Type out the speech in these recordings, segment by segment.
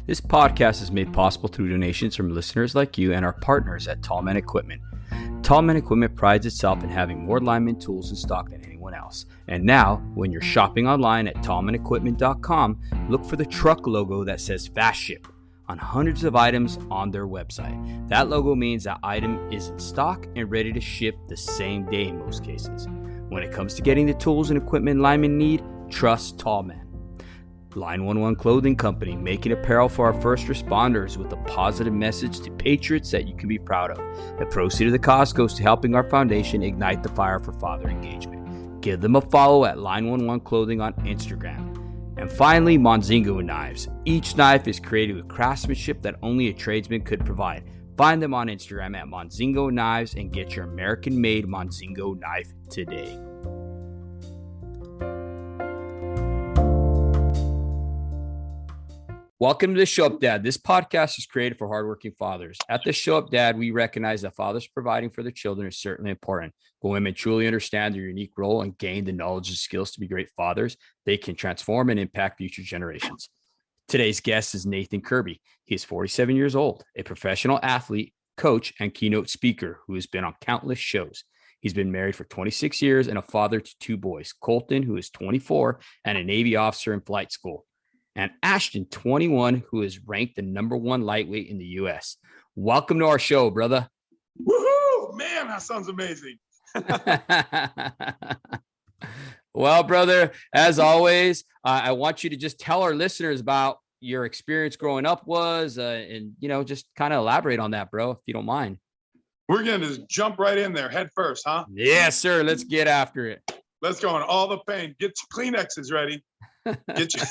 This podcast is made possible through donations from listeners like you and our partners at Tallman Equipment. Tallman Equipment prides itself in having more lineman tools in stock than anyone else. And now, when you're shopping online at tallmanequipment.com, look for the truck logo that says Fast Ship on hundreds of items on their website. That logo means that item is in stock and ready to ship the same day in most cases. When it comes to getting the tools and equipment linemen need, trust Tallman. Line 11 Clothing Company, making apparel for our first responders with a positive message to patriots that you can be proud of. The proceeds of the cause goes to helping our foundation ignite the fire for father engagement. Give them a follow at Line 11 Clothing on Instagram. And finally, Monzingo Knives. Each knife is created with craftsmanship that only a tradesman could provide. Find them on Instagram at Monzingo Knives and get your American-made Monzingo knife today. Welcome to the Show Up Dad. This podcast is created for hardworking fathers. At the Show Up Dad, we recognize that fathers providing for their children is certainly important. When women truly understand their unique role and gain the knowledge and skills to be great fathers, they can transform and impact future generations. Today's guest is Nathan Kirby. He is 47 years old, a professional athlete, coach, and keynote speaker who has been on countless shows. He's been married for 26 years and a father to two boys, Colton, who is 24 and a Navy officer in flight school, and Ashton, 21, who is ranked the #1 lightweight in the U.S. Welcome to our show, brother. Woohoo! Man, that sounds amazing. Well, brother, as always, I want you to just tell our listeners about your experience growing up and, just kind of elaborate on that, bro, if you don't mind. We're going to just jump right in there head first, huh? Yes, sir. Let's get after it. Let's go on all the pain. Get your Kleenexes ready. Get you.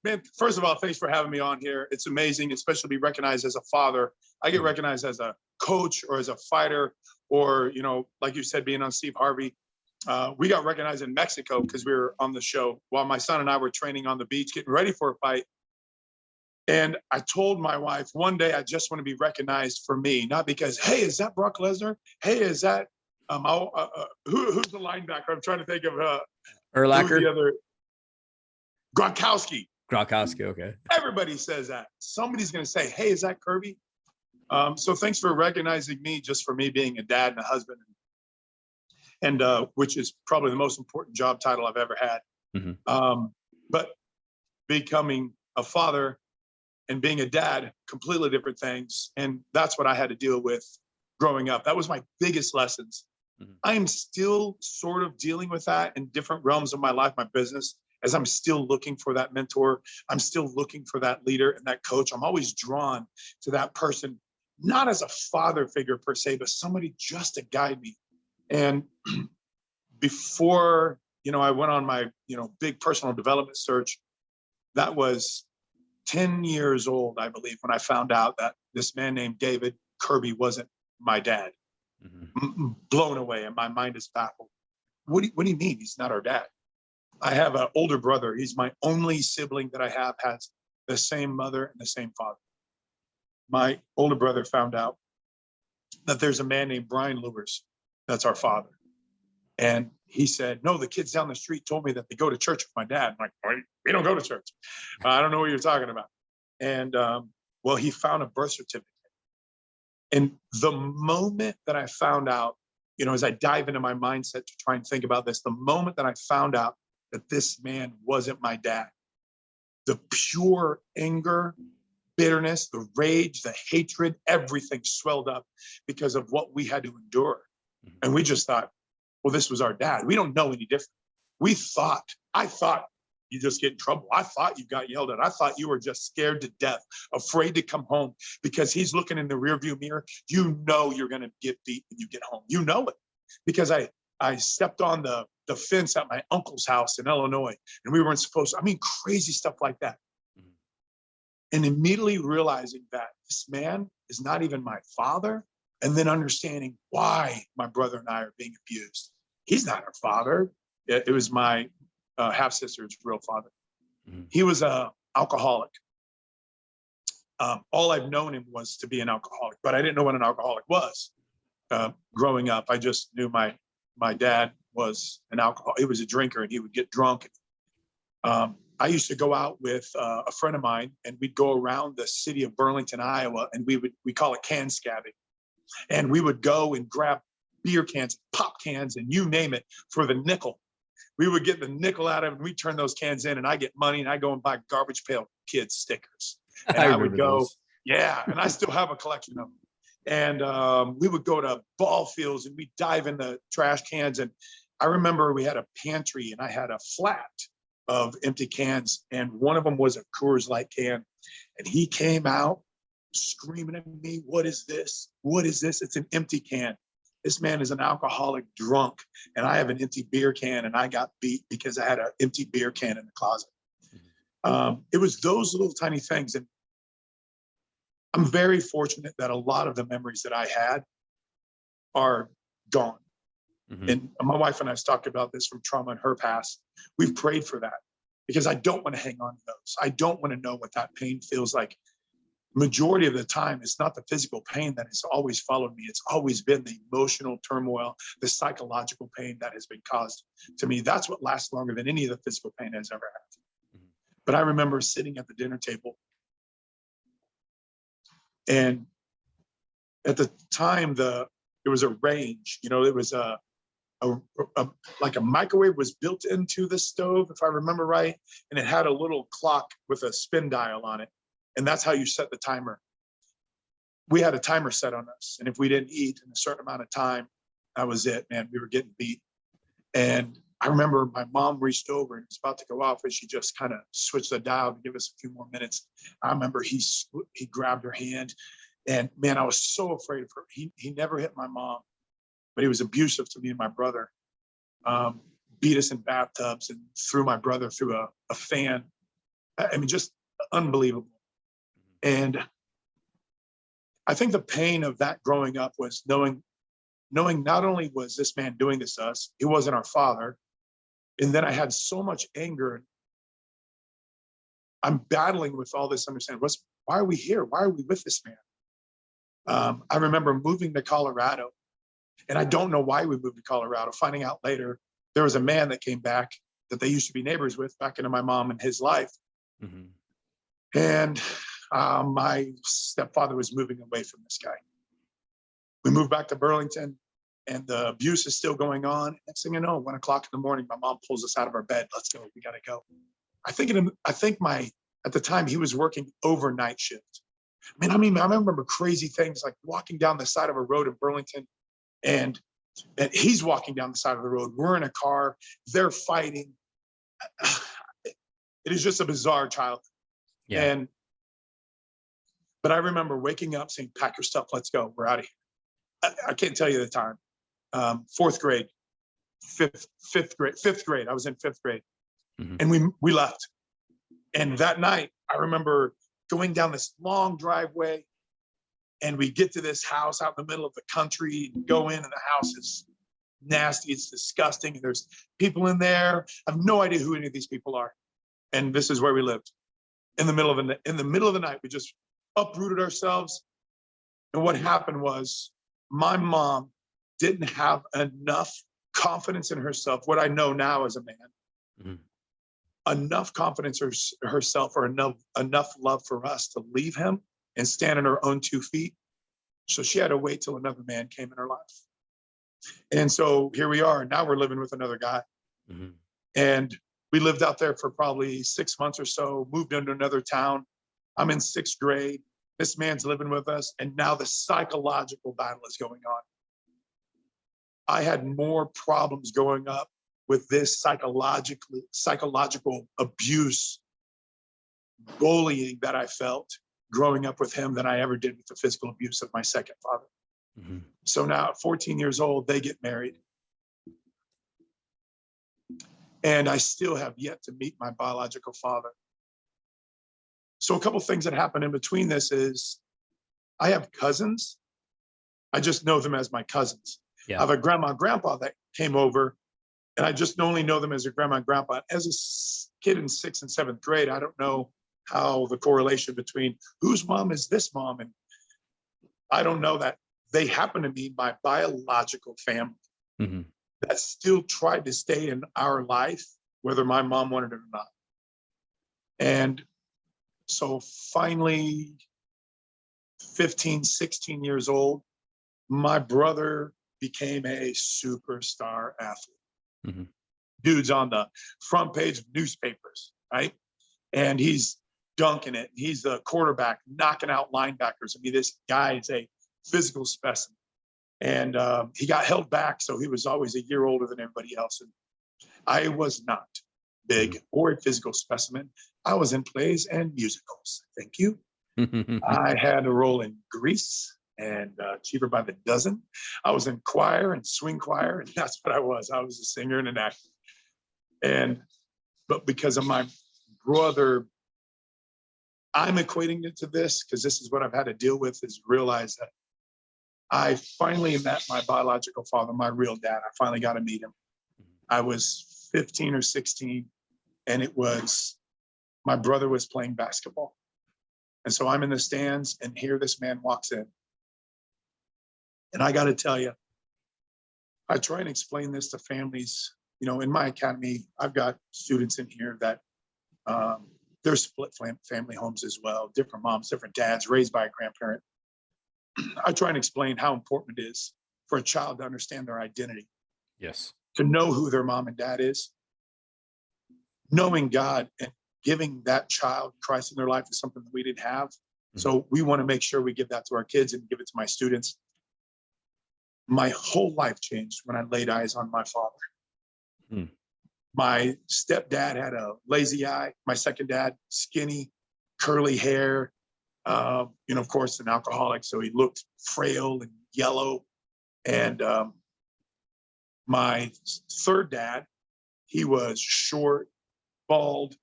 Man, first of all, thanks for having me on here. It's amazing, especially to be recognized as a father. I get recognized as a coach or as a fighter, or, like you said, being on Steve Harvey. We got recognized in Mexico because we were on the show while my son and I were training on the beach, getting ready for a fight. And I told my wife, one day I just want to be recognized for me, not because, hey, is that Brock Lesnar? Hey, is that who's the linebacker? I'm trying to think of Urlacher. The other Gronkowski. Okay. Everybody says that. Somebody's going to say, hey, is that Kirby? So thanks for recognizing me just for me being a dad and a husband, and which is probably the most important job title I've ever had. Mm-hmm. But becoming a father and being a dad, completely different things. And that's what I had to deal with growing up. That was my biggest lessons. Mm-hmm. I am still sort of dealing with that in different realms of my life, my business, as I'm still looking for that mentor. I'm still looking for that leader and that coach. I'm always drawn to that person, not as a father figure per se, but somebody just to guide me. And before, I went on my, big personal development search, that was 10 years old, I believe, when I found out that this man named David Kirby wasn't my dad. Mm-hmm. Blown away, and my mind is baffled. What do you mean he's not our dad? I have an older brother. He's my only sibling that I have, has the same mother and the same father. My older brother found out that there's a man named Brian Lewis that's our father. And he said, no, the kids down the street told me that they go to church with my dad. I'm like, we don't go to church. I don't know what you're talking about. And he found a birth certificate. And the moment that I found out, as I dive into my mindset to try and think about this, the moment that I found out that this man wasn't my dad, the pure anger, bitterness, the rage, the hatred, everything swelled up because of what we had to endure. And we just thought, well, this was our dad. We don't know any different. I thought you just get in trouble. I thought you got yelled at. I thought you were just scared to death, afraid to come home because he's looking in the rearview mirror. You're going to get beat when you get home. You know it because I stepped on the fence at my uncle's house in Illinois and we weren't supposed to. Crazy stuff like that. Mm-hmm. And immediately realizing that this man is not even my father, and then understanding why my brother and I are being abused. He's not our father. It was my half-sister's real father. Mm-hmm. He was an alcoholic. All I've known him was to be an alcoholic, but I didn't know what an alcoholic was. Growing up, I just knew my dad was an alcoholic. He was a drinker and he would get drunk. I used to go out with a friend of mine, and we'd go around the city of Burlington, Iowa, and we call it can scabbing. And we would go and grab beer cans, pop cans, and you name it for the nickel. We would get the nickel out of it, and we'd turn those cans in, and I get money, and I go and buy Garbage Pail Kids stickers. And I would go, those. Yeah, and I still have a collection of them. And we would go to ball fields, and we'd dive in the trash cans. And I remember we had a pantry, and I had a flat of empty cans, and one of them was a Coors Light can. And he came out screaming at me, "What is this? What is this? It's an empty can. This man is an alcoholic drunk, and I have an empty beer can, and I got beat because I had an empty beer can in the closet." It was those little tiny things. And I'm very fortunate that a lot of the memories that I had are gone. And my wife and I have talked about this from trauma in her past. We've prayed for that because I don't want to hang on to those. I don't want to know what that pain feels like. Majority of the time, it's not the physical pain that has always followed me. It's always been the emotional turmoil, the psychological pain that has been caused to me. That's what lasts longer than any of the physical pain has ever had. But I remember sitting at the dinner table, and at the time, there was a range. You know, it was like a microwave was built into the stove, if I remember right, and it had a little clock with a spin dial on it, and that's how you set the timer. We had a timer set on us, and if we didn't eat in a certain amount of time, that was it, man. We were getting beat. And I remember my mom reached over and was about to go off, and she just kind of switched the dial to give us a few more minutes. I remember he grabbed her hand, and man, I was so afraid of her. He never hit my mom, but he was abusive to me and my brother. Beat us in bathtubs and threw my brother through a fan. I mean, just unbelievable. And I think the pain of that growing up was knowing not only was this man doing this to us, he wasn't our father. And then I had so much anger. I'm battling with all this understanding. Why are we here? Why are we with this man? I remember moving to Colorado. And I don't know why we moved to Colorado. Finding out later, there was a man that came back that they used to be neighbors with back into my mom and his life. And my stepfather was moving away from this guy. We moved back to Burlington, and the abuse is still going on. Next thing you know, 1 o'clock in the morning, my mom pulls us out of our bed. "Let's go. We got to go." I think at the time he was working overnight shift. I remember crazy things like walking down the side of a road in Burlington, and he's walking down the side of the road. We're in a car. They're fighting. It is just a bizarre childhood. Yeah. But I remember waking up saying, "Pack your stuff. Let's go. We're out of here." I can't tell you the time. Fourth grade, fifth grade. I was in fifth grade, and we left. And that night, I remember going down this long driveway, and we get to this house out in the middle of the country, and go in, and the house is nasty. It's disgusting. And there's people in there. I have no idea who any of these people are. And this is where we lived. In the middle of the night, we just uprooted ourselves. And what happened was my mom didn't have enough confidence in herself, what I know now as a man, enough confidence in herself or enough love for us to leave him and stand on her own 2 feet. So she had to wait till another man came in her life. And so here we are. Now we're living with another guy. And we lived out there for probably 6 months or so, moved into another town. I'm in 6th grade. This man's living with us. And now the psychological battle is going on. I had more problems growing up with this psychological abuse, bullying that I felt growing up with him than I ever did with the physical abuse of my second father. So now at 14 years old, they get married. And I still have yet to meet my biological father. So a couple things that happened in between this is I have cousins. I just know them as my cousins. Yeah. I have a grandma and grandpa that came over, and I just only know them as a grandma and grandpa. As a kid in 6th and 7th grade, I don't know how the correlation between whose mom is this mom, and I don't know that they happen to be my biological family that still tried to stay in our life, whether my mom wanted it or not. And so finally, 15, 16 years old, my brother became a superstar athlete. Mm-hmm. Dude's on the front page of newspapers, right? And he's dunking it. He's the quarterback, knocking out linebackers. I mean, this guy is a physical specimen. And he got held back, so he was always a year older than everybody else. And I was not big or a physical specimen. I was in plays and musicals. Thank you. I had a role in Grease and Cheaper by the Dozen. I was in choir and swing choir, and that's what I was. I was a singer and an actor. But because of my brother, I'm equating it to this because this is what I've had to deal with, is realize that I finally met my biological father, my real dad. I finally got to meet him. I was 15 or 16, and it was my brother was playing basketball. And so I'm in the stands, and here this man walks in. And I got to tell you, I try and explain this to families. You know, in my academy, I've got students in here that they're split family homes as well, different moms, different dads, raised by a grandparent. I try and explain how important it is for a child to understand their identity. Yes. To know who their mom and dad is. Knowing God and giving that child Christ in their life is something that we didn't have. Mm-hmm. So we want to make sure we give that to our kids and give it to my students. My whole life changed when I laid eyes on my father. Mm. My stepdad had a lazy eye. My second dad, skinny, curly hair. Of course, an alcoholic, so he looked frail and yellow. And my third dad, he was short, bald,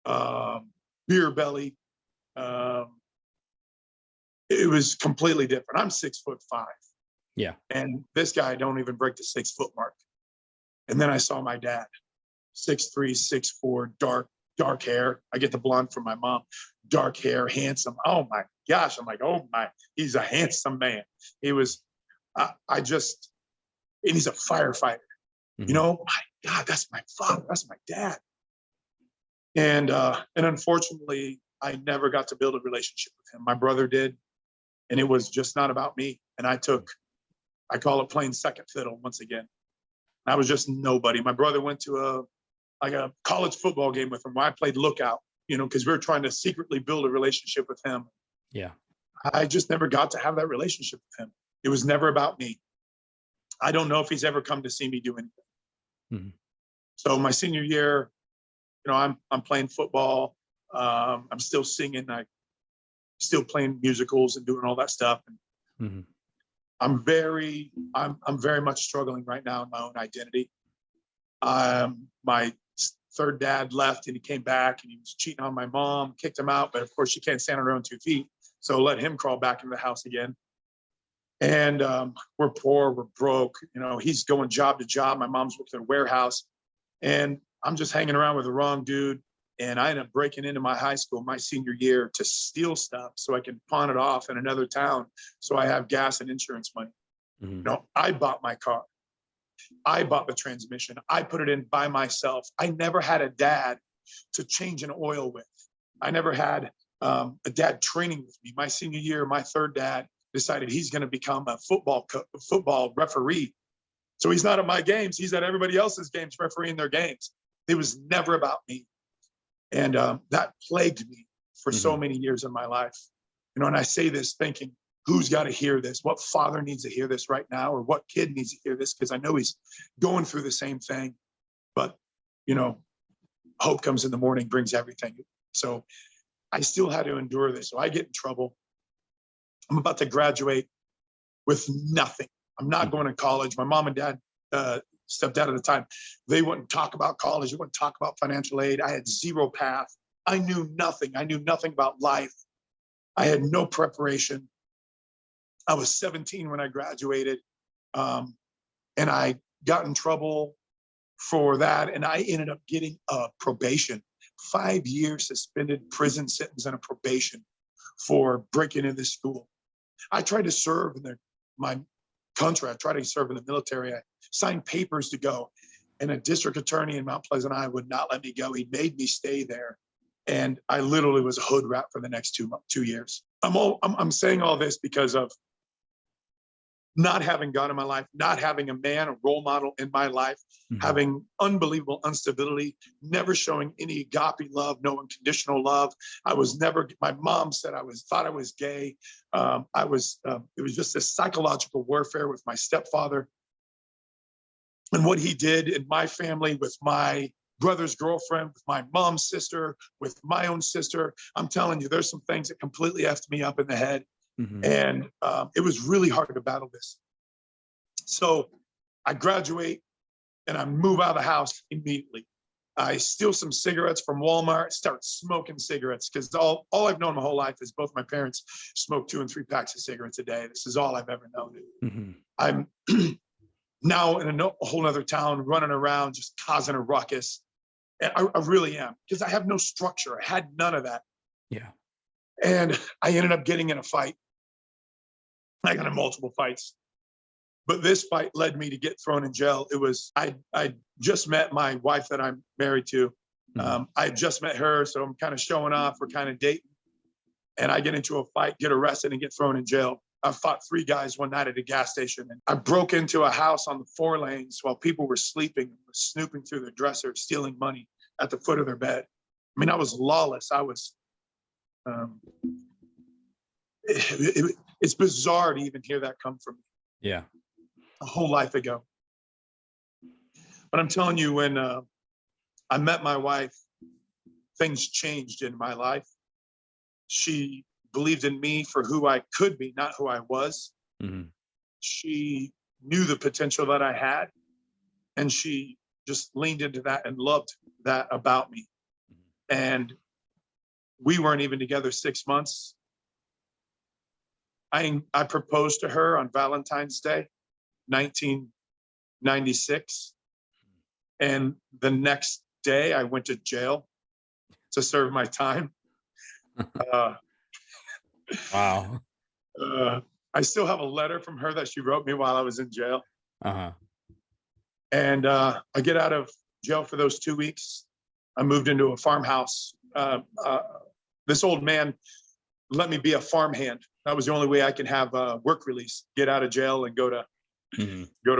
beer belly. It was completely different. I'm 6'5". Yeah. And this guy don't even break the 6 foot mark. And then I saw my dad, 6'3", 6'4", dark hair. I get the blonde from my mom. Dark hair, handsome. Oh my gosh. I'm like, oh my, he's a handsome man. He was, and he's a firefighter. Mm-hmm. You know, my God, that's my father. That's my dad. And unfortunately, I never got to build a relationship with him. My brother did. And it was just not about me. And I call it playing second fiddle once again. I was just nobody. My brother went to a college football game with him where I played lookout, because we were trying to secretly build a relationship with him. Yeah. I just never got to have that relationship with him. It was never about me. I don't know if he's ever come to see me do anything. Mm-hmm. So my senior year, I'm playing football. I'm still singing. I'm still playing musicals and doing all that stuff. And mm-hmm. I'm very much struggling right now in my own identity. My third dad left and he came back and he was cheating on my mom, kicked him out. But of course, she can't stand on her own 2 feet. So let him crawl back into the house again. And we're poor, we're broke. He's going job to job. My mom's working in a warehouse. And I'm just hanging around with the wrong dude. And I ended up breaking into my high school my senior year to steal stuff so I can pawn it off in another town so I have gas and insurance money. Mm-hmm. I bought my car. I bought the transmission. I put it in by myself. I never had a dad to change an oil with. I never had a dad training with me. My senior year, my third dad decided he's going to become a football referee. So he's not at my games. He's at everybody else's games refereeing their games. It was never about me. And that plagued me for so many years in my life. And I say this thinking, who's got to hear this? What father needs to hear this right now? Or what kid needs to hear this? Because I know he's going through the same thing. But, hope comes in the morning, brings everything. So I still had to endure this. So I get in trouble. I'm about to graduate with nothing. I'm not going to college. My mom and dad, stepdad at the time, they wouldn't talk about college. They wouldn't talk about financial aid. I had zero path. I knew nothing. I knew nothing about life. I had no preparation. I was 17 when I graduated. And I got in trouble for that. And I ended up getting a probation, 5-year suspended prison sentence and a probation for breaking into this school. I tried to serve in my country. I tried to serve in the military. I signed papers to go. And a district attorney in Mount Pleasant, Iowa would not let me go. He made me stay there. And I literally was a hood rat for the next 2 years. I'm saying all this because of not having God in my life, not having a man, a role model in my life, having unbelievable instability, never showing any agape love, no unconditional love. I was never, my mom said thought I was gay. It was just this psychological warfare with my stepfather. And what he did in my family with my brother's girlfriend, with my mom's sister, with my own sister. I'm telling you, there's some things that completely effed me up in the head. And it was really hard to battle this. So I graduate and I move out of the house immediately. I steal some cigarettes from Walmart, start smoking cigarettes, because all I've known my whole life is both my parents smoke 2 and 3 packs of cigarettes a day. This is all I've ever known. I'm now in a whole other town, running around, just causing a ruckus. And I really am, because I have no structure. I had none of that. Yeah. And I ended up getting in a fight. I got in multiple fights. But this fight led me to get thrown in jail. It was, I just met my wife that I'm married to. I just met her, so I'm kind of showing off. We're kind of dating. And I get into a fight, get arrested, and get thrown in jail. I fought 3 guys one night at a gas station. And I broke into a house on the 4 lanes while people were sleeping, snooping through their dresser, stealing money at the foot of their bed. I mean, I was lawless. I was, it's bizarre to even hear that come from me. Yeah. A whole life ago. But I'm telling you, when I met my wife, things changed in my life. She believed in me for who I could be, not who I was. She knew the potential that I had, and she just leaned into that and loved that about me. And we weren't even together 6 months. I proposed to her on Valentine's Day, 1996. And the next day I went to jail to serve my time. Wow. I still have a letter from her that she wrote me while I was in jail. And I get out of jail for those 2 weeks. I moved into a farmhouse. This old man let me be a farmhand. That was the only way I could have a work release, get out of jail and go to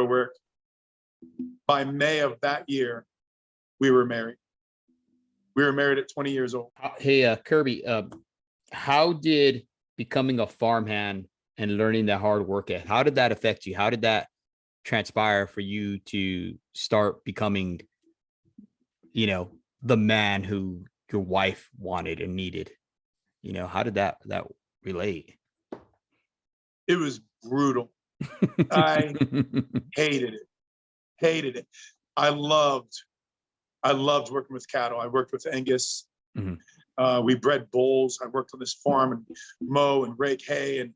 work. By May of that year, we were married. We were married at 20 years old. Hey, Kirby, how did becoming a farmhand and learning that hard work ethic, how did that affect you? How did that transpire for you to start becoming, the man who your wife wanted and needed? How did that relate? It was brutal. I hated it. I loved working with cattle. I worked with Angus. We bred bulls. I worked on this farm and mow and rake hay. And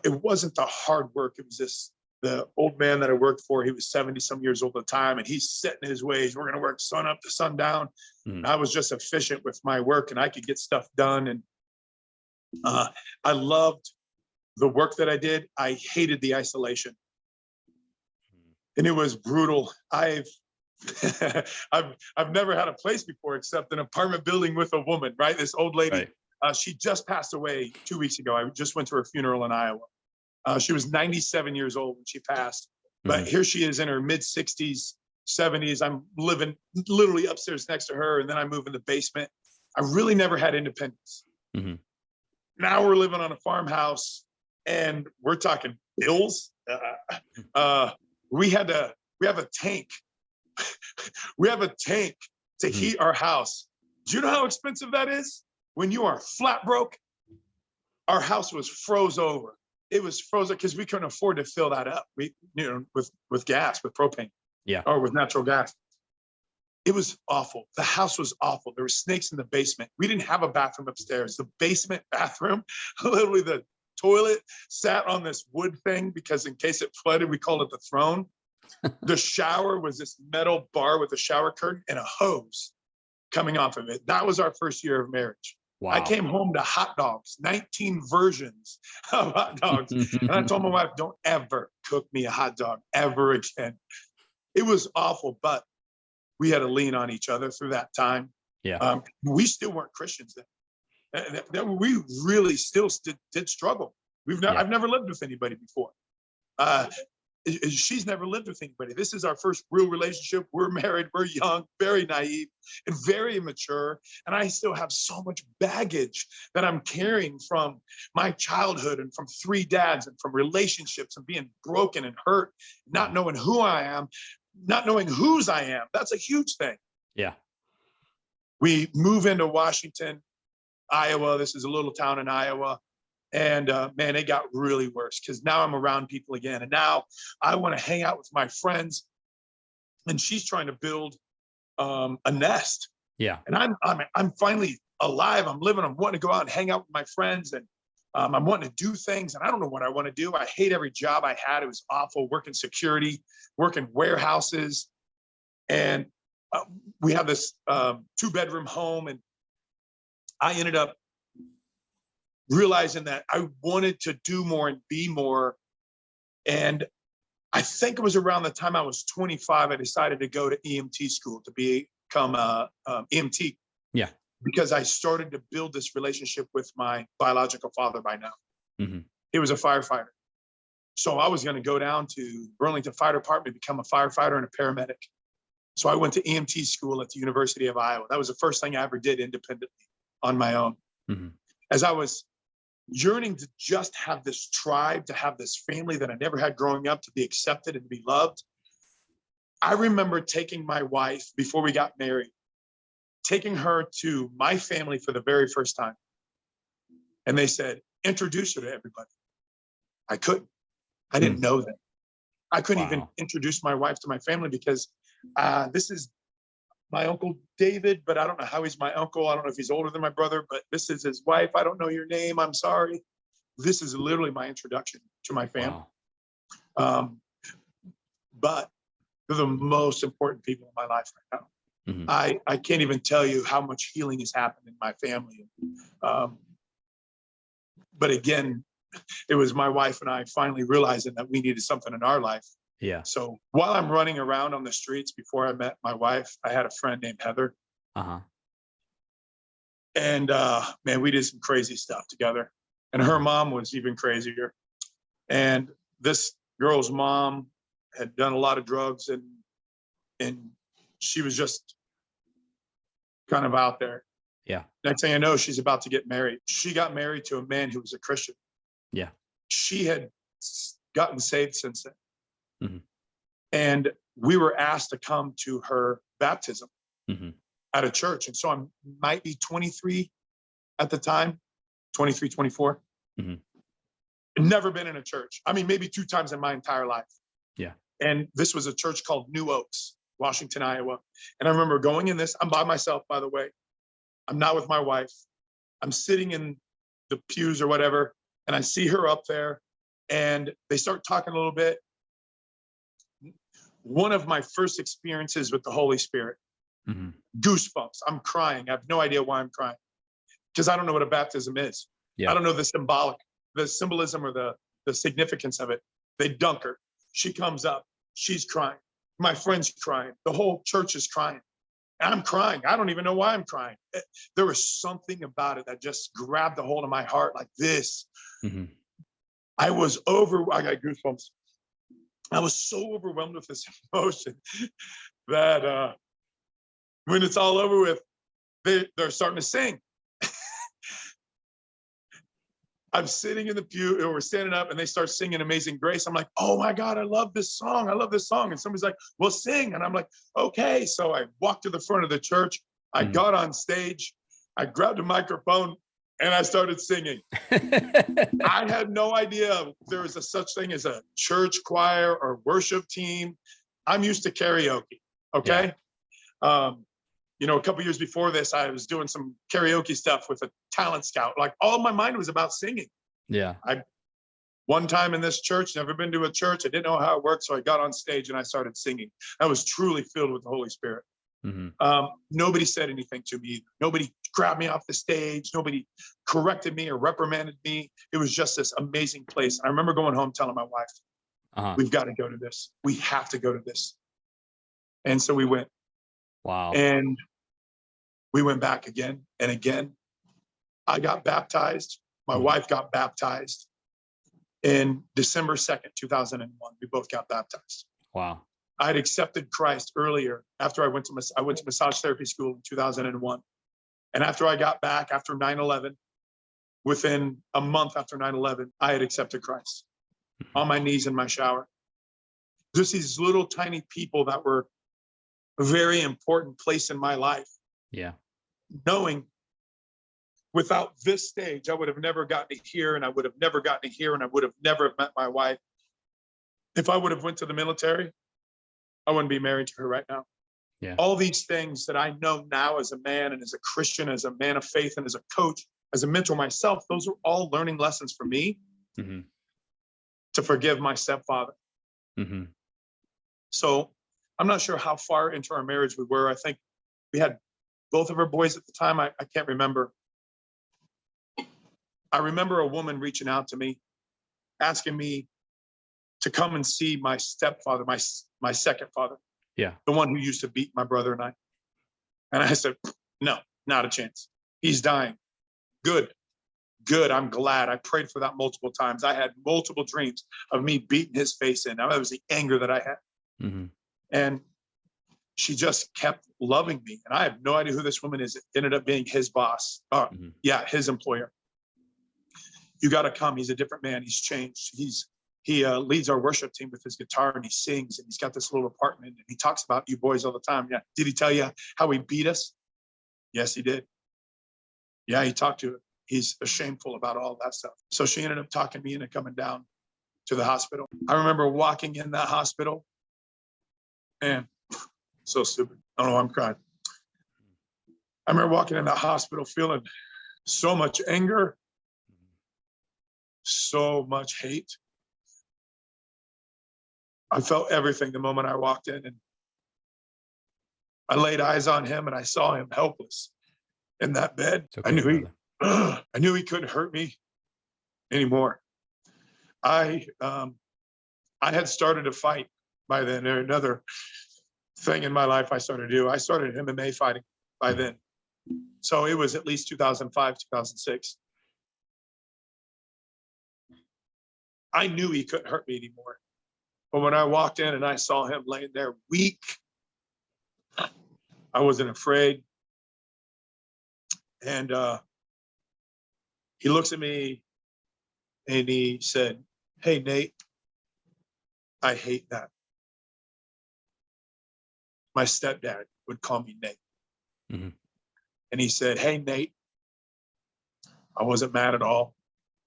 it wasn't the hard work. It was the old man that I worked for. He was 70 some years old at the time, and he's set in his ways. We're going to work sun up to sundown. I was just efficient with my work, and I could get stuff done. And I loved the work that I did. I hated the isolation, and it was brutal. I've never had a place before except an apartment building with a woman, right? This old lady, she just passed away 2 weeks ago. I just went to her funeral in Iowa. She was 97 years old when she passed, but here she is in her mid 60s, 70s. I'm living literally upstairs next to her, and then I move in the basement. I really never had independence. Now we're living on a farmhouse, and we're talking bills. We have a tank. We have a tank to heat our house. Do you know how expensive that is? When you are flat broke, our house was froze over. It was frozen because we couldn't afford to fill that up. With gas, with propane, or with natural gas. It was awful. The house was awful. There were snakes in the basement. We didn't have a bathroom upstairs. The basement bathroom, literally the toilet sat on this wood thing because in case it flooded, we called it the throne. The shower was this metal bar with a shower curtain and a hose coming off of it. That was our first year of marriage. Wow. I came home to hot dogs, 19 versions of hot dogs. And I told my wife, don't ever cook me a hot dog ever again. It was awful, but we had to lean on each other through that time. Yeah. We still weren't Christians then. We really still did struggle. I've never lived with anybody before. She's never lived with anybody. This is our first real relationship. We're married. We're young, very naive, and very immature. And I still have so much baggage that I'm carrying from my childhood and from 3 dads and from relationships and being broken and hurt, not knowing who I am, not knowing whose I am. That's a huge thing. Yeah. We move into Washington, Iowa. This is a little town in Iowa. And man, it got really worse because now I'm around people again. And now I want to hang out with my friends. And she's trying to build a nest. Yeah. And I'm finally alive. I'm living. I'm wanting to go out and hang out with my friends. And I'm wanting to do things. And I don't know what I want to do. I hate every job I had. It was awful. Working security, working warehouses. And we have this 2-bedroom home. And I ended up realizing that I wanted to do more and be more. And I think it was around the time I was 25, I decided to go to EMT school to become a EMT. Yeah. Because I started to build this relationship with my biological father by now. Mm-hmm. He was a firefighter. So I was going to go down to Burlington Fire Department, become a firefighter and a paramedic. So I went to EMT school at the University of Iowa. That was the first thing I ever did independently on my own. Mm-hmm. As I was yearning to just have this tribe, to have this family that I never had growing up, to be accepted and to be loved. I remember taking my wife before we got married, taking her to my family for the very first time. And they said, introduce her to everybody. I couldn't. I didn't know them. I couldn't even introduce my wife to my family because this is my Uncle David, but I don't know how he's my uncle. I don't know if he's older than my brother, but this is his wife. I don't know your name. I'm sorry. This is literally my introduction to my family. Wow. But they're the most important people in my life right now. Mm-hmm. I can't even tell you how much healing has happened in my family. But again, it was my wife and I finally realizing that we needed something in our life. Yeah. So while I'm running around on the streets before I met my wife, I had a friend named Heather. Uh-huh. And man, we did some crazy stuff together. And her mom was even crazier. And this girl's mom had done a lot of drugs and she was just kind of out there. Yeah. Next thing I know, she's about to get married. She got married to a man who was a Christian. Yeah. She had gotten saved since then. Mm-hmm. And we were asked to come to her baptism at a church. And so I might be 23 at the time, 23, 24. Mm-hmm. Never been in a church. I mean, maybe 2 times in my entire life. Yeah. And this was a church called New Oaks, Washington, Iowa. And I remember going in this, I'm by myself, by the way. I'm not with my wife. I'm sitting in the pews or whatever. And I see her up there and they start talking a little bit. One of my first experiences with the Holy Spirit, goosebumps. I'm crying. I have no idea why I'm crying because I don't know what a baptism is. Yeah. I don't know the symbolism or the significance of it. They dunk her. She comes up. She's crying. My friend's crying. The whole church is crying. I'm crying. I don't even know why I'm crying. There was something about it that just grabbed a hold of my heart like this. Mm-hmm. I got goosebumps. I was so overwhelmed with this emotion that when it's all over with, they're starting to sing. I'm sitting in the pew and we're standing up and they start singing Amazing Grace. I'm like, oh my God, I love this song. I love this song. And somebody's like, well, sing. And I'm like, okay. So I walked to the front of the church. I got on stage. I grabbed a microphone and I started singing. I had no idea there was such thing as a church choir or worship team. I'm used to karaoke. Okay. Yeah. A couple years before this, I was doing some karaoke stuff with a talent scout. Like all my mind was about singing. Yeah. One time in this church, never been to a church. I didn't know how it worked. So I got on stage and I started singing. I was truly filled with the Holy Spirit. Mm-hmm. Nobody said anything to me. Nobody grabbed me off the stage. Nobody corrected me or reprimanded me. It was just this amazing place. I remember going home telling my wife, we've got to go to this. We have to go to this. And so we went. Wow. And We went back again and again. I got baptized. My wife got baptized in December 2nd, 2001. We both got baptized. Wow. I had accepted Christ earlier after I went to massage therapy school in 2001. And after I got back after 9/11, within a month after 9/11, I had accepted Christ on my knees in my shower. Just these little tiny people that were a very important place in my life. Yeah. Knowing without this stage, I would have never gotten to here, and I would have never gotten to here, and I would have never met my wife. If I would have went to the military, I wouldn't be married to her right now. Yeah. All these things that I know now as a man and as a Christian, as a man of faith and as a coach, as a mentor myself, those are all learning lessons for me to forgive my stepfather. So I'm not sure how far into our marriage we were. I think we had both of our boys at the time. I can't remember. I remember a woman reaching out to me, asking me to come and see my stepfather, my second father. Yeah. The one who used to beat my brother and I. And I said, no, not a chance. He's dying. Good. I'm glad. I prayed for that multiple times. I had multiple dreams of me beating his face in. That was the anger that I had. And she just kept loving me. And I have no idea who this woman is. It ended up being his boss. Yeah, his employer. You got to come. He's a different man. He's changed. He leads our worship team with his guitar, and he sings, and he's got this little apartment, and he talks about you boys all the time. Yeah. Did he tell you how he beat us? Yes, he did. Yeah, he talked to it. He's shameful about all that stuff. So she ended up talking me into coming down to the hospital. I remember walking in that hospital, and so stupid. I don't know why I'm crying. I remember walking in that hospital feeling so much anger, so much hate. I felt everything the moment I walked in, and I laid eyes on him, and I saw him helpless in that bed. Okay, I knew he couldn't hurt me anymore. I had started a fight by then. Another thing in my life I started to do. I started MMA fighting by then. So it was at least 2005, 2006. I knew he couldn't hurt me anymore. But when I walked in and I saw him laying there weak, I wasn't afraid. And he looks at me and he said, "Hey, Nate, I hate that." My stepdad would call me Nate. And he said, "Hey, Nate, I wasn't mad at all.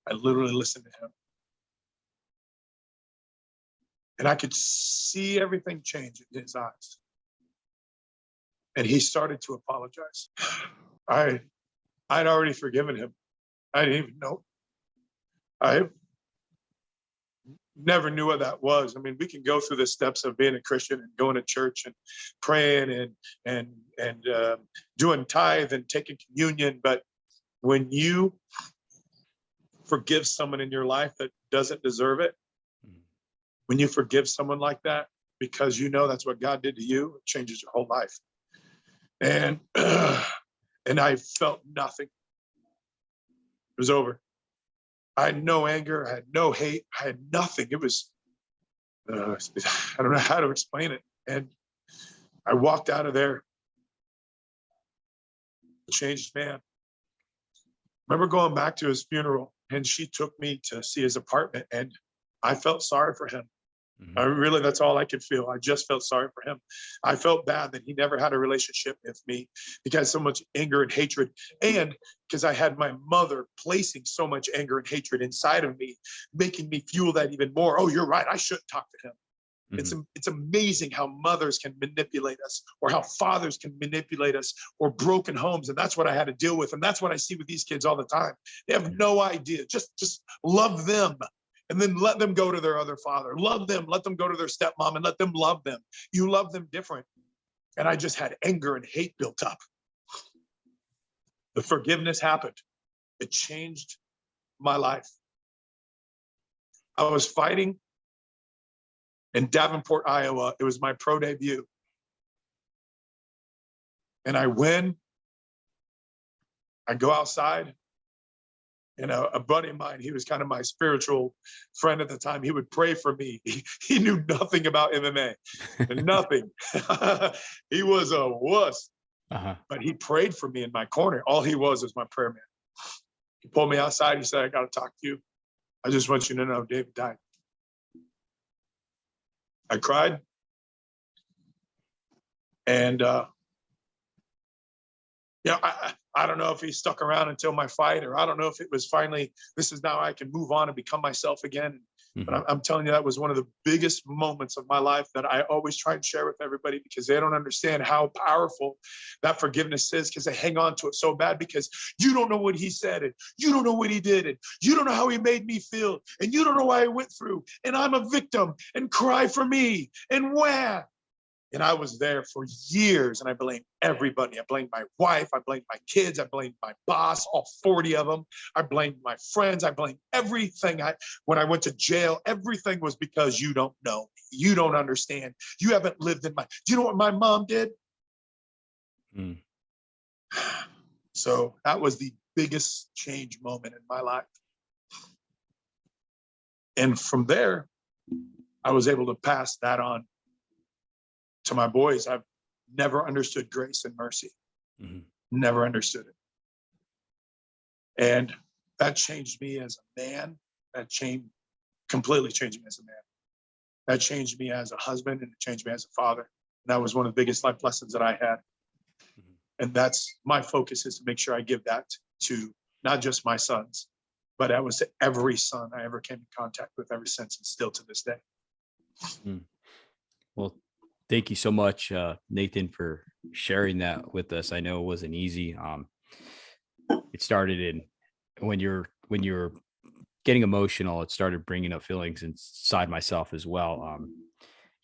I literally listened to him. And I could see everything change in his eyes." And he started to apologize. I'd already forgiven him. I didn't even know. I never knew what that was. I mean, we can go through the steps of being a Christian and going to church and praying and doing tithe and taking communion. But when you forgive someone in your life that doesn't deserve it, when you forgive someone like that, because you know that's what God did to you, it changes your whole life. And I felt nothing. It was over. I had no anger. I had no hate. I had nothing. It was, I don't know how to explain it. And I walked out of there, a changed man. I remember going back to his funeral, and she took me to see his apartment, and I felt sorry for him. That's all I could feel. I just felt sorry for him. I felt bad that he never had a relationship with me because so much anger and hatred, and because I had my mother placing so much anger and hatred inside of me, making me fuel that even more. Oh, you're right. I shouldn't talk to him. It's amazing how mothers can manipulate us, or how fathers can manipulate us, or broken homes. And that's what I had to deal with. And that's what I see with these kids all the time. They have no idea. Just love them. And then let them go to their other father. Love them. Let them go to their stepmom and let them love them. You love them different. And I just had anger and hate built up. The forgiveness happened. It changed my life. I was fighting in Davenport, Iowa. It was my pro debut. And I win. I go outside, and a buddy of mine, he was kind of my spiritual friend at the time. He would pray for me. He knew nothing about MMA, nothing. He was a wuss, but he prayed for me in my corner. All he was my prayer man. He pulled me outside. He said, I got to talk to you. I just want you to know David died. I cried. And, I don't know if he stuck around until my fight, or I don't know if it was finally, this is now I can move on and become myself again. But I'm telling you, that was one of the biggest moments of my life that I always try and share with everybody, because they don't understand how powerful that forgiveness is, because they hang on to it so bad, because you don't know what he said, and you don't know what he did, and you don't know how he made me feel, and you don't know what I went through, and I'm a victim, and cry for me, and where. And I was there for years, and I blamed everybody. I blamed my wife. I blamed my kids. I blamed my boss, all 40 of them. I blamed my friends. I blamed everything. When I went to jail, everything was because you don't know. You don't understand. You haven't lived in do you know what my mom did? So that was the biggest change moment in my life. And from there, I was able to pass that on to my boys. I've never understood grace and mercy. Never understood it. And that changed me as a man. That completely changed me as a man. That changed me as a husband, and it changed me as a father. And that was one of the biggest life lessons that I had. And that's my focus, is to make sure I give that to not just my sons, but that was to every son I ever came in contact with ever since, and still to this day. Well, thank you so much, Nathan, for sharing that with us. I know it wasn't easy. It started when you're getting emotional, it started bringing up feelings inside myself as well.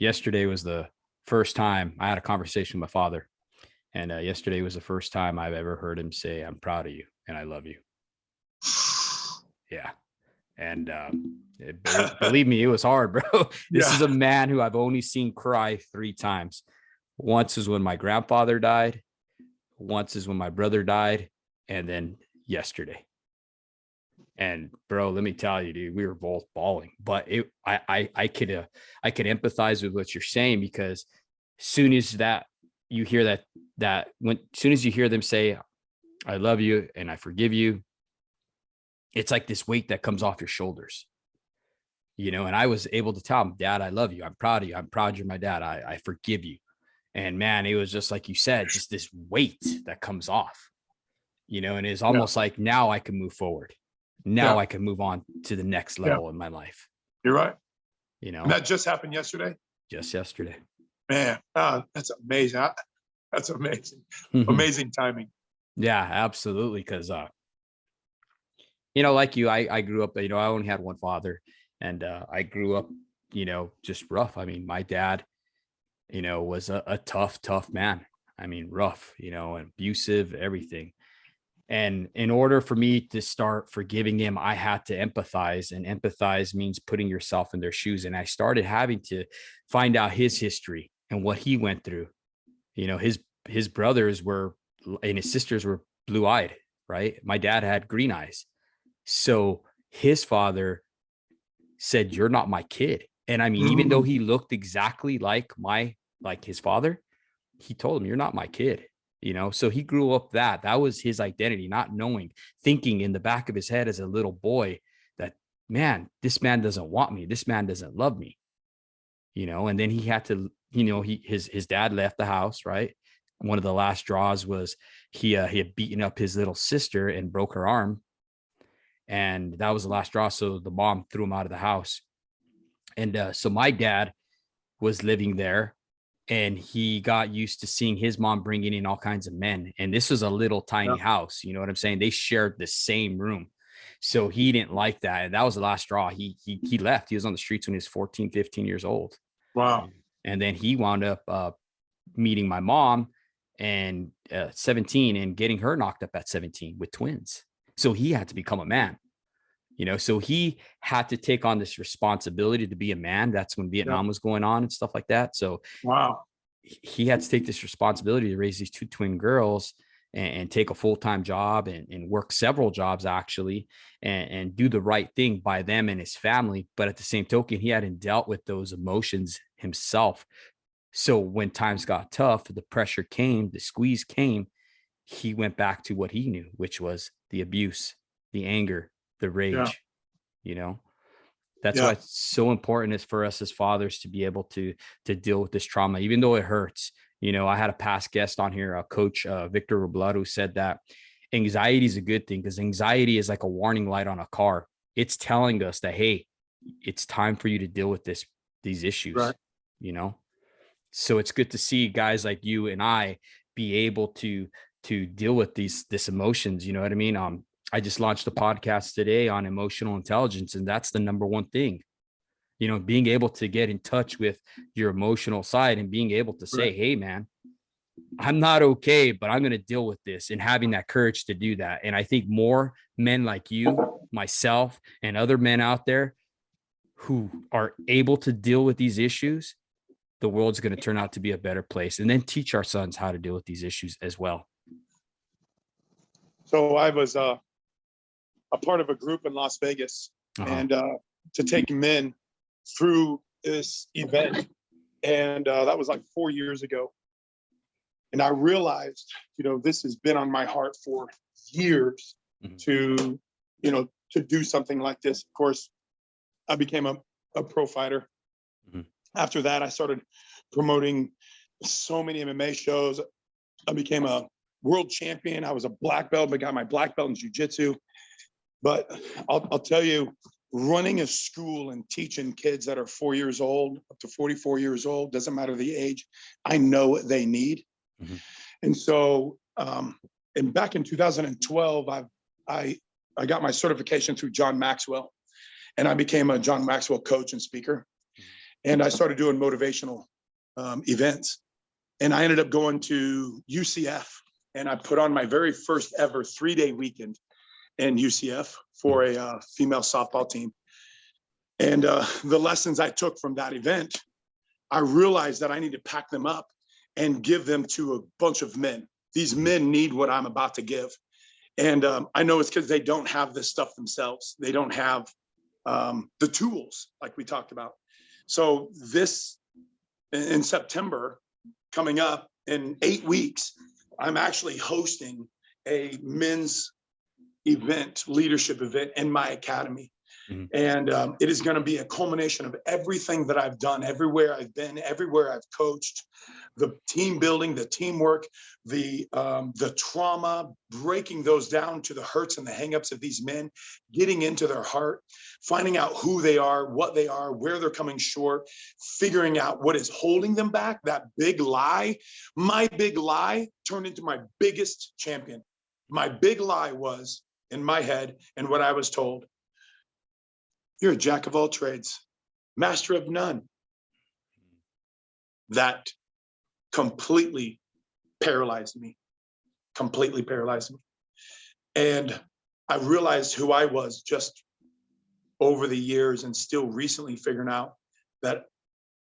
Yesterday was the first time I had a conversation with my father. And yesterday was the first time I've ever heard him say, I'm proud of you and I love you. Yeah. And believe me, it was hard, bro. This is a man who I've only seen cry 3 times. Once is when my grandfather died. Once is when my brother died. And then yesterday. And bro, let me tell you, dude, we were both bawling. But I could empathize with what you're saying, because soon as you hear as soon as you hear them say, I love you and I forgive you, it's like this weight that comes off your shoulders, and I was able to tell him, Dad, I love you. I'm proud of you. I'm proud you're my dad. I forgive you. And man, it was just like you said, just this weight that comes off, and it's almost like now I can move forward. Now I can move on to the next level in my life. You're right. And that just happened yesterday. Just yesterday. Man, that's amazing. That's amazing. Amazing timing. Yeah, absolutely. Because, like you, I grew up, I only had one father, and I grew up, just rough. I mean, my dad, was a tough man. I mean, rough, and abusive, everything. And in order for me to start forgiving him, I had to empathize, and empathize means putting yourself in their shoes. And I started having to find out his history and what he went through. His brothers and his sisters were blue-eyed, right? My dad had green eyes. So his father said, you're not my kid. And I mean, even though he looked exactly like his father, he told him, you're not my kid. So he grew up that was his identity, not knowing, thinking in the back of his head as a little boy that, man, this man doesn't want me. This man doesn't love me, and then he had to, his dad left the house, right? One of the last straws was he had beaten up his little sister and broke her arm. And that was the last straw. So the mom threw him out of the house. And so my dad was living there, and he got used to seeing his mom bringing in all kinds of men. And this was a little tiny house. You know what I'm saying? They shared the same room. So he didn't like that. And that was the last straw. He left. He was on the streets when he was 14, 15 years old. Wow. And then he wound up meeting my mom and 17 and getting her knocked up at 17 with twins. So he had to become a man. So he had to take on this responsibility to be a man. That's when Vietnam was going on and stuff like that. So wow, he had to take this responsibility to raise these 2 twin girls. and take a full-time job and work several jobs actually, and do the right thing by them and his family. But at the same token, he hadn't dealt with those emotions himself. So when times got tough, the pressure came, the squeeze came, he went back to what he knew, which was the abuse, the anger, the Yeah. rage, you know. That's why Yeah. it's so important is for us as fathers to be able to deal with this trauma, even though it hurts. You know, I had a past guest on here, Coach Victor Robledo, who said that anxiety is a good thing because anxiety is like a warning light on a car. It's telling us that, hey, it's time for you to deal with these issues, Right. you know? So it's good to see guys like you and I be able to deal with this emotions. You know what I mean? I just launched a podcast today on emotional intelligence, and that's the number one thing. You know, being able to get in touch with your emotional side and being able to say, Right. hey, man, I'm not okay, but I'm going to deal with this, and having that courage to do that. And I think more men like you, myself, and other men out there who are able to deal with these issues, the world's going to turn out to be a better place, and then teach our sons how to deal with these issues as well. So I was a part of a group in Las Vegas, and to take men through this event. And that was like 4 years ago. And I realized, this has been on my heart for years to do something like this. Of course, I became a pro fighter. After that, I started promoting so many MMA shows. I became a world champion. I was a black belt, but got my black belt in jiu-jitsu. But I'll tell you, running a school and teaching kids that are 4 years old up to 44 years old, doesn't matter the age, I know what they need. And so, and back in 2012, I got my certification through John Maxwell, and I became a John Maxwell coach and speaker. And I started doing motivational events. And I ended up going to UCF, and I put on my very first ever 3-day weekend in UCF for a female softball team. And the lessons I took from that event, I realized that I need to pack them up and give them to a bunch of men. These men need what I'm about to give. And I know it's because they don't have this stuff themselves. They don't have the tools like we talked about. So this, in September, coming up in 8 weeks, I'm actually hosting a men's event, leadership event in my academy. And it is going to be a culmination of everything that I've done, everywhere I've been, everywhere I've coached, the team building, the teamwork, the trauma, breaking those down to the hurts and the hangups of these men, getting into their heart, finding out who they are, what they are, where they're coming short, figuring out what is holding them back, that big lie. My big lie turned into my biggest champion. My big lie was in my head and what I was told. You're a jack of all trades, master of none. That completely paralyzed me, And I realized who I was just over the years, and still recently figuring out that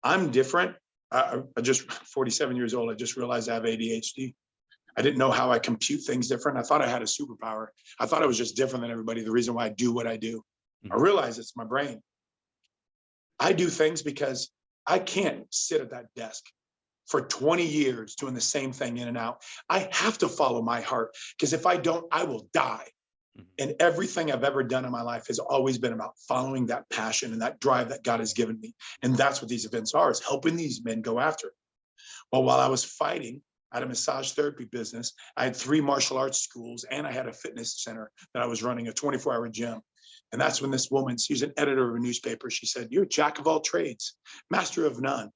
I'm different. I just 47 years old. I just realized I have ADHD. I didn't know how I compute things different. I thought I had a superpower. I thought I was just different than everybody. The reason why I do what I do. I realize it's my brain. I do things because I can't sit at that desk for 20 years doing the same thing in and out. I have to follow my heart, because if I don't, I will die. And everything I've ever done in my life has always been about following that passion and that drive that God has given me. And that's what these events are, is helping these men go after it. Well, while I was fighting, I had a massage therapy business. I had 3 martial arts schools, and I had a fitness center that I was running, a 24-hour gym. And that's when this woman, she's an editor of a newspaper, she said, "You're a jack of all trades, master of none."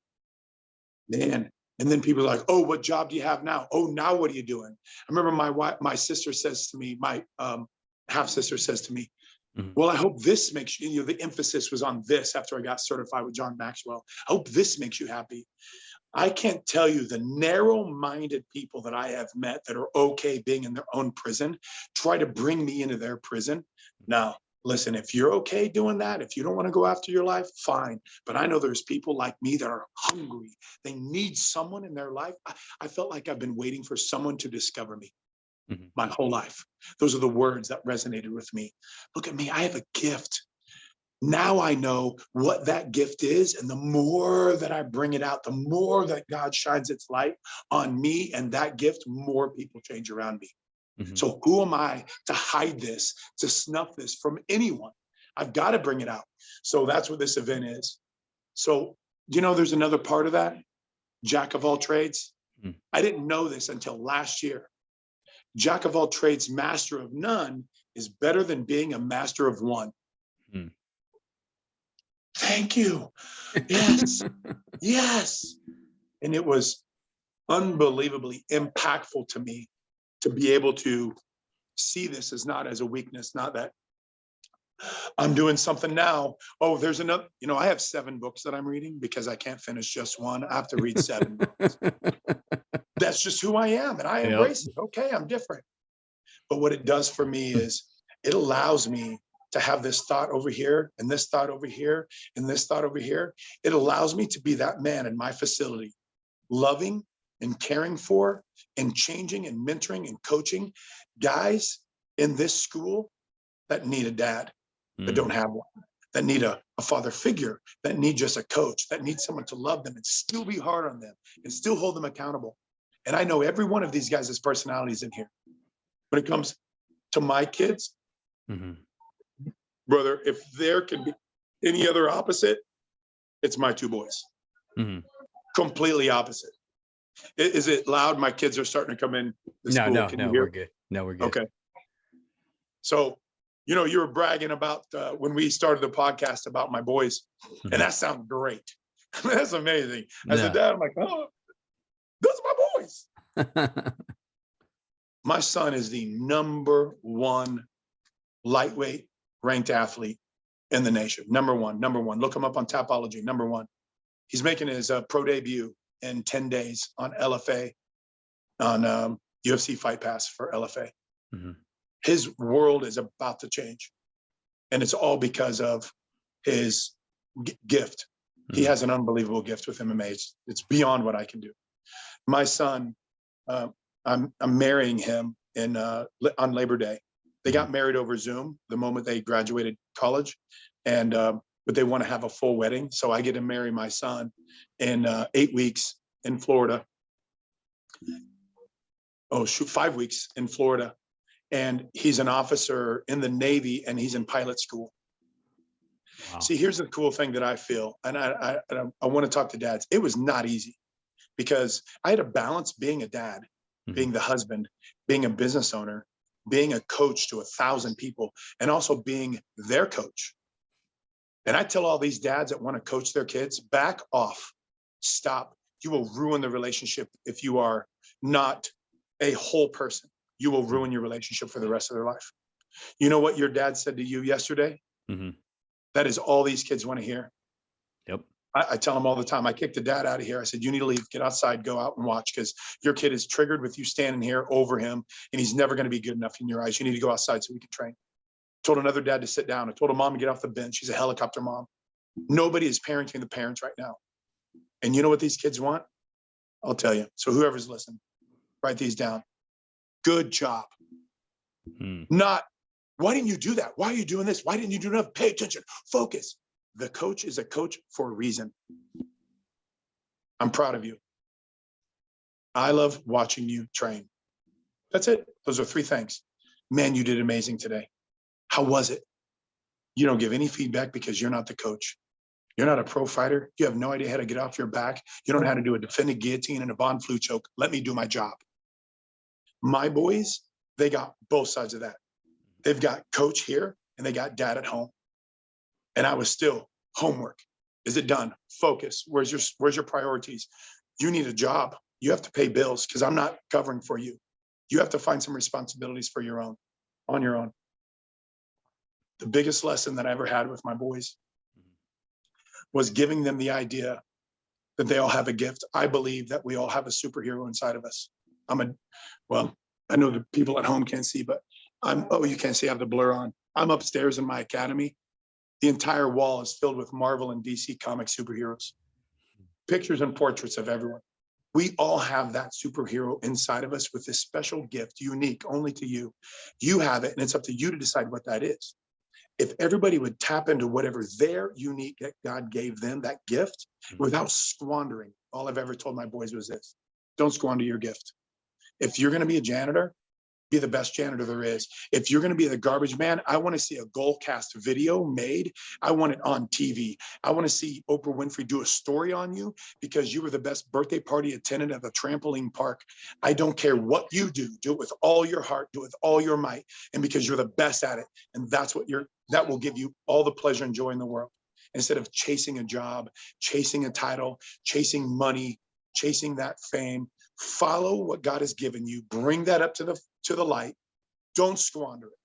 Man. And then people are like, "Oh, what job do you have now? Oh, now what are you doing?" I remember my sister says to me, my half sister says to me, "Well, I hope this makes you," the emphasis was on this after I got certified with John Maxwell. "I hope this makes you happy." I can't tell you the narrow-minded people that I have met that are okay being in their own prison, try to bring me into their prison. Now, listen, if you're okay doing that, if you don't want to go after your life, fine. But I know there's people like me that are hungry. They need someone in their life. I felt like I've been waiting for someone to discover me. my whole life. Those are the words that resonated with me. Look at me, I have a gift. Now I know what that gift is. And the more that I bring it out, the more that God shines its light on me and that gift, more people change around me. So who am I to hide this, to snuff this from anyone? I've got to bring it out. So that's what this event is. So, there's another part of that. Jack of all trades. I didn't know this until last year. Jack of all trades, master of none is better than being a master of one. Thank you. Yes. Yes. And it was unbelievably impactful to me to be able to see this as not as a weakness, not that I'm doing something now. Oh, there's another, I have 7 books that I'm reading because I can't finish just one. I have to read 7 books. That's just who I am. And I embrace it. Okay, I'm different. But what it does for me is it allows me to have this thought over here and this thought over here and this thought over here. It allows me to be that man in my facility, loving and caring for and changing and mentoring and coaching guys in this school that need a dad, that don't have one, that need a father figure, that need just a coach, that need someone to love them and still be hard on them and still hold them accountable. And I know every one of these guys' personalities in here. When it comes to my kids, brother, if there can be any other opposite, it's my 2 boys. Completely opposite. Is it loud? My kids are starting to come in the school. No, we're good. No, we're good. Okay. So, you were bragging about when we started the podcast about my boys, and that sounds great. That's amazing. As a dad, I'm like, oh, those are my boys. My son is the number 1 lightweight ranked athlete in the nation. Number one. Look him up on Tapology. Number 1. He's making his pro debut in 10 days on LFA, on UFC Fight Pass for LFA. His world is about to change. And it's all because of his gift. He has an unbelievable gift with MMA. It's beyond what I can do. My son, I'm marrying him on Labor Day. They got married over Zoom the moment they graduated college, but they want to have a full wedding. So I get to marry my son in 8 weeks in Florida. 5 weeks in Florida. And he's an officer in the Navy and he's in pilot school. Wow. See, here's the cool thing that I feel. And I want to talk to dads. It was not easy because I had to balance being a dad, being the husband, being a business owner, being a coach to 1,000 people, and also being their coach. And I tell all these dads that want to coach their kids, back off, stop. You will ruin the relationship if you are not a whole person. You will ruin your relationship for the rest of their life. You know what your dad said to you yesterday? That is all these kids want to hear. Yep. I tell them all the time. I kicked the dad out of here. I said, you need to leave, get outside, go out and watch, because your kid is triggered with you standing here over him, and he's never going to be good enough in your eyes. You need to go outside so we can train. I told another dad to sit down. I told a mom to get off the bench. She's a helicopter mom. Nobody is parenting the parents right now. And you know what these kids want? I'll tell you. So whoever's listening, write these down. Good job. Not, why didn't you do that? Why are you doing this? Why didn't you do enough? Pay attention. Focus. The coach is a coach for a reason. I'm proud of you. I love watching you train. That's it. Those are 3 things. Man, you did amazing today. How was it? You don't give any feedback because you're not the coach. You're not a pro fighter. You have no idea how to get off your back. You don't know how to do a defended guillotine and a Von Flue choke. Let me do my job. My boys, they got both sides of that. They've got coach here and they got dad at home. And I was still, homework. Is it done? Focus. Where's your priorities? You need a job. You have to pay bills because I'm not covering for you. You have to find some responsibilities for your own, on your own. The biggest lesson that I ever had with my boys was giving them the idea that they all have a gift. I believe that we all have a superhero inside of us. I know the people at home can't see, but you can't see, I have the blur on. I'm upstairs in my academy. The entire wall is filled with Marvel and DC comic superheroes. Pictures and portraits of everyone. We all have that superhero inside of us with this special gift, unique only to you. You have it, and it's up to you to decide what that is. If everybody would tap into whatever their unique that God gave them, that gift, without squandering. All I've ever told my boys was this: don't squander your gift. If you're going to be a janitor, be the best janitor there is. If you're going to be the garbage man, I want to see a Goalcast video made. I want it on TV. I want to see Oprah Winfrey do a story on you because you were the best birthday party attendant at the trampoline park. I don't care what you do. Do it with all your heart. Do it with all your might. And because you're the best at it. And that will give you all the pleasure and joy in the world. Instead of chasing a job, chasing a title, chasing money, chasing that fame. Follow what God has given you. Bring that up to the light. Don't squander it.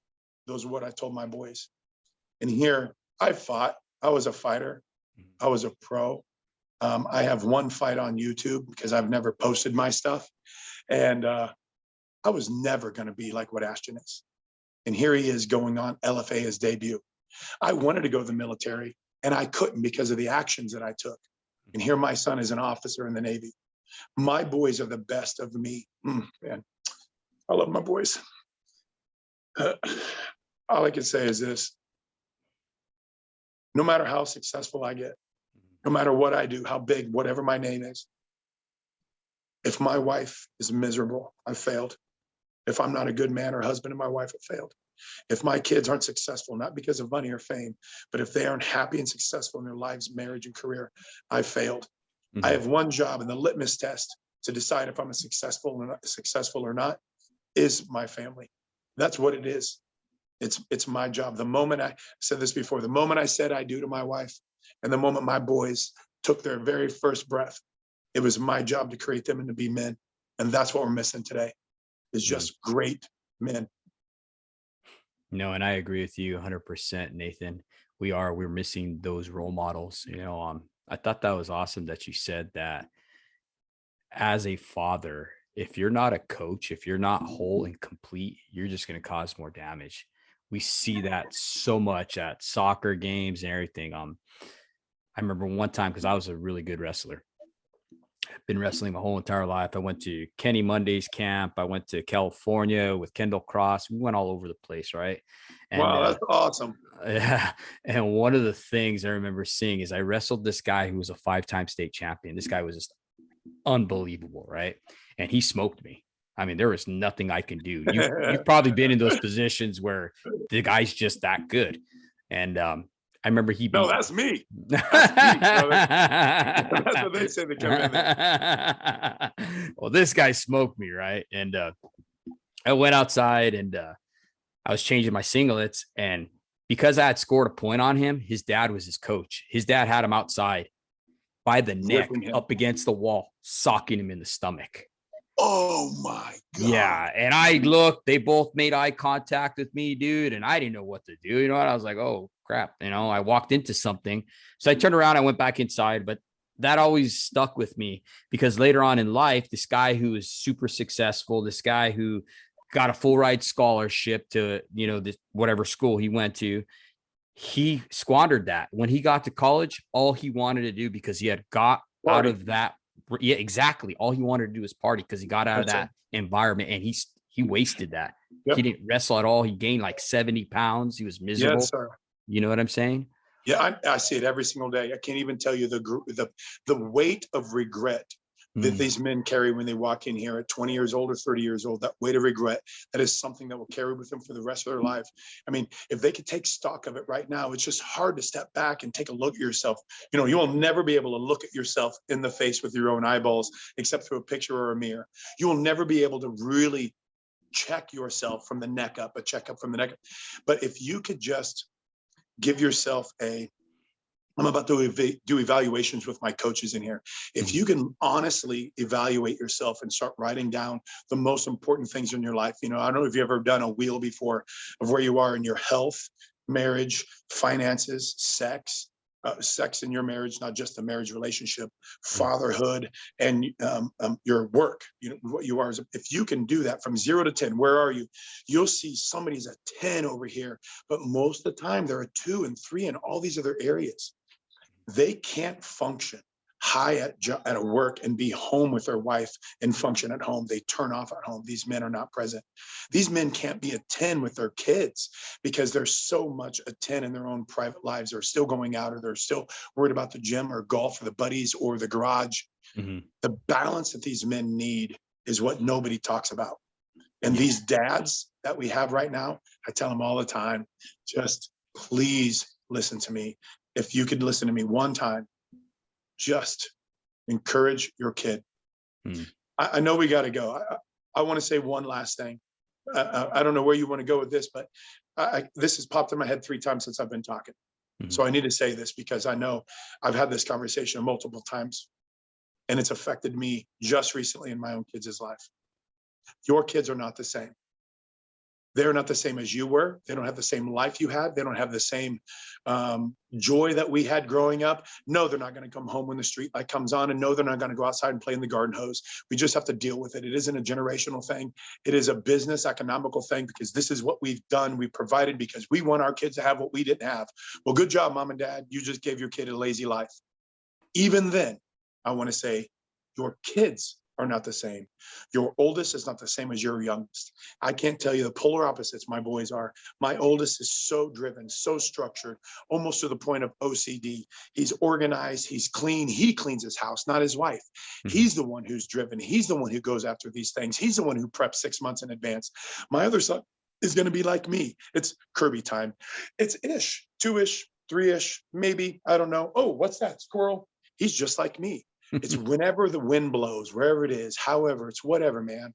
Those are what I told my boys. And here I fought. I was a fighter. I was a pro. I have one fight on YouTube because I've never posted my stuff. And I was never going to be like what Ashton is. And here he is going on LFA, his debut. I wanted to go to the military and I couldn't because of the actions that I took. And here my son is an officer in the Navy. My boys are the best of me. Man, I love my boys. All I can say is this: no matter how successful I get, no matter what I do, how big, whatever my name is, if my wife is miserable, I failed. If I'm not a good man or husband to my wife, I failed. If my kids aren't successful, not because of money or fame, but if they aren't happy and successful in their lives, marriage, and career, I failed. I have one job, and the litmus test to decide if I'm successful or not is my family. That's what it is. It's my job. The moment I said this before, the moment I said I do to my wife, and the moment my boys took their very first breath, it was my job to create them and to be men. And that's what we're missing today, is just great men. No, and I agree with you 100%, Nathan. We're missing those role models. I thought that was awesome that you said that as a father, if you're not a coach, if you're not whole and complete, you're just going to cause more damage. We see that so much at soccer games and everything. I remember one time, because I was a really good wrestler. I've been wrestling my whole entire life. I went to Kenny Monday's camp. I went to California with Kendall Cross. We went all over the place, right? And, wow, that's awesome. Yeah. And one of the things I remember seeing is I wrestled this guy who was a 5-time state champion. This guy was just unbelievable, right? And he smoked me. I mean, there was nothing I can do. You've probably been in those positions where the guy's just that good. And I remember he beat. No, that's me. That's me, brother. That's what they say to come in there. Well, this guy smoked me, right? And I went outside and I was changing my singlets, and because I had scored a point on him, his dad was his coach. His dad had him outside by the neck up against the wall, socking him in the stomach. Oh my God. Yeah. And I looked, they both made eye contact with me, dude. And I didn't know what to do. You know what? I was like, oh crap. I walked into something. So I turned around, I went back inside, but that always stuck with me because later on in life, this guy who was super successful, this guy who got a full ride scholarship to, this whatever school he went to, he squandered that. When he got to college, all he wanted to do, because he had got out of that. Yeah, exactly. All he wanted to do was party because he got out of that environment, and he wasted that. Yep. He didn't wrestle at all. He gained like 70 pounds. He was miserable. Yes, sir. You know what I'm saying? Yeah, I see it every single day. I can't even tell you the weight of regret that these men carry when they walk in here at 20 years old or 30 years old. That weight of regret, that is something that will carry with them for the rest of their life. I mean, if they could take stock of it right now, it's just hard to step back and take a look at yourself. You will never be able to look at yourself in the face with your own eyeballs, except through a picture or a mirror. You will never be able to really check yourself from the neck up, a checkup from the neck up. But if you could just give yourself I'm about to do evaluations with my coaches in here. If you can honestly evaluate yourself and start writing down the most important things in your life, I don't know if you've ever done a wheel before of where you are in your health, marriage, finances, sex in your marriage, not just a marriage relationship, fatherhood, and your work, what you are. If you can do that from 0 to 10, where are you? You'll see somebody's a 10 over here, but most of the time they're a 2 and 3 in all these other areas. They can't function high at a work and be home with their wife and function at home. They turn off at home. These men are not present. These men can't be a 10 with their kids because there's so much a 10 in their own private lives. They're still going out, or they're still worried about the gym or golf or the buddies or the garage. Mm-hmm. The balance that these men need is what nobody talks about. And these dads that we have right now, I tell them all the time, just please listen to me. If you could listen to me one time, just encourage your kid. I know we got to go. I want to say one last thing. I don't know where you want to go with this, but this has popped in my head 3 times since I've been talking. So I need to say this because I know I've had this conversation multiple times, and it's affected me just recently in my own kids' life. Your kids are not the same. They're not the same as you were. They don't have the same life you had. They don't have the same joy that we had growing up. No, they're not going to come home when the street light comes on. And no, they're not going to go outside and play in the garden hose. We just have to deal with it. It isn't a generational thing. It is a business economical thing, because this is what we've done. We provided because we want our kids to have what we didn't have. Well, good job, mom and dad. You just gave your kid a lazy life. Even then, I want to say your kids are not the same. Your oldest is not the same as your youngest. I can't tell you the polar opposites my boys are. My oldest is so driven, so structured, almost to the point of OCD. He's organized, he's clean. He cleans his house, not his wife. He's the one who's driven. He's the one who goes after these things. He's the one who preps 6 months in advance. My other son is going to be like me. It's Kirby time. It's ish, 2-ish, 3-ish, maybe. I don't know. Oh, what's that? Squirrel. He's just like me. It's whenever the wind blows, wherever it is, however, it's whatever, man.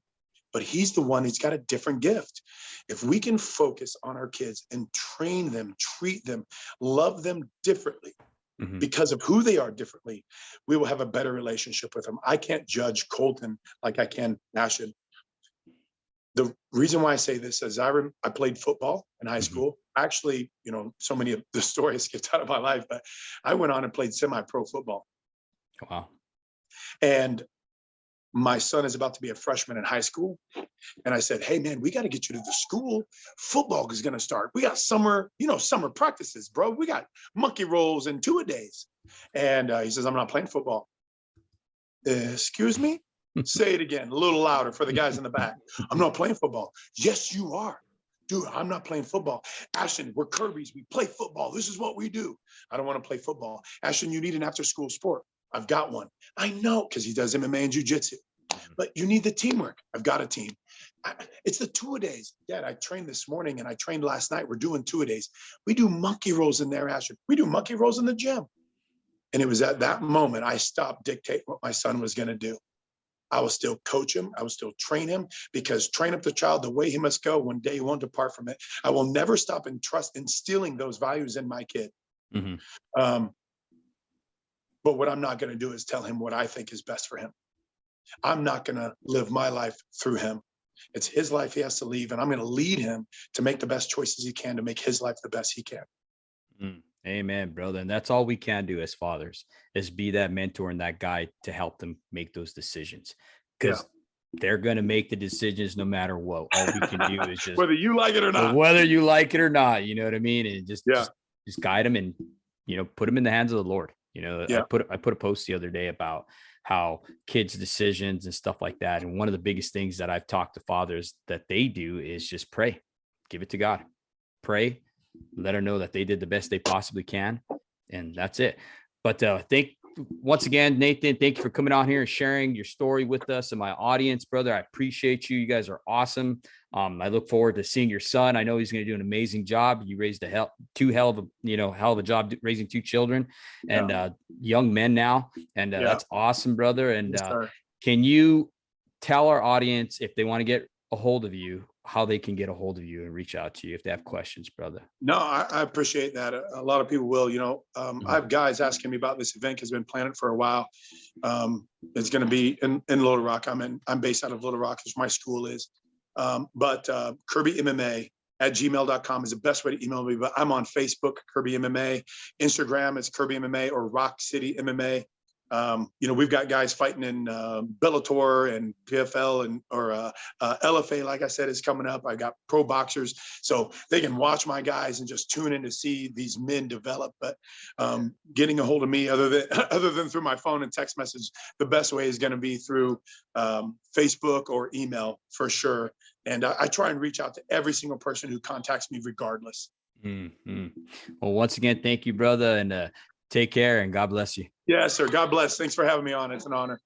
But he's the one, he's got a different gift. If we can focus on our kids and train them, treat them, love them differently because of who they are differently, we will have a better relationship with them. I can't judge Colton like I can Ashton. The reason why I say this is I played football in high school. Actually, so many of the stories skipped out of my life, but I went on and played semi-pro football. Wow. And my son is about to be a freshman in high school. And I said, hey, man, we got to get you to the school. Football is going to start. We got summer practices, bro. We got monkey rolls and 2-a-days. And he says, I'm not playing football. Excuse me? Say it again, a little louder for the guys in the back. I'm not playing football. Yes, you are. Dude, I'm not playing football. Ashton, we're Kirbys. We play football. This is what we do. I don't want to play football. Ashton, you need an after-school sport. I've got one. I know, because he does MMA and jiu-jitsu. But you need the teamwork. I've got a team. It's the 2-a-days. Dad, I trained this morning and I trained last night. We're doing 2-a-days. We do monkey rolls in there, Ashton. We do monkey rolls in the gym. And it was at that moment I stopped dictating what my son was going to do. I will still coach him. I will still train him, because train up the child the way he must go. One day he won't depart from it. I will never stop instilling those values in my kid. But what I'm not going to do is tell him what I think is best for him. I'm not going to live my life through him. It's his life he has to lead, and I'm going to lead him to make the best choices he can to make his life the best he can. Amen, brother. And that's all we can do as fathers, is be that mentor and that guide to help them make those decisions, because they're going to make the decisions no matter what. All we can do is just whether you like it or not, you know what I mean? And just guide them and, put them in the hands of the Lord. I put a post the other day about how kids' decisions and stuff like that. And one of the biggest things that I've talked to fathers that they do is just pray, give it to God, pray, let her know that they did the best they possibly can. And that's it. But once again, Nathan, thank you for coming on here and sharing your story with us and my audience, brother. I appreciate you. You guys are awesome. I look forward to seeing your son. I know he's going to do an amazing job. You raised hell of a job raising 2 children and young men now. And that's awesome, brother. And can you tell our audience, if they want to get a hold of you, how they can get a hold of you and reach out to you if they have questions, brother? No, I appreciate that. A lot of people will. I have guys asking me about this event because it's been planned for a while. It's going to be in Little Rock. I'm based out of Little Rock, as my school is. But Kirby MMA at gmail.com is the best way to email me. But I'm on Facebook, Kirby MMA. Instagram is Kirby MMA or Rock City MMA. We've got guys fighting in Bellator and PFL and LFA, like I said, is coming up. I got pro boxers, so they can watch my guys and just tune in to see these men develop. But getting a hold of me, other than through my phone and text message, the best way is going to be through Facebook or email for sure. And I try and reach out to every single person who contacts me, regardless. Mm-hmm. Well, once again, thank you, brother, and take care, and God bless you. Yes, sir. God bless. Thanks for having me on. It's an honor.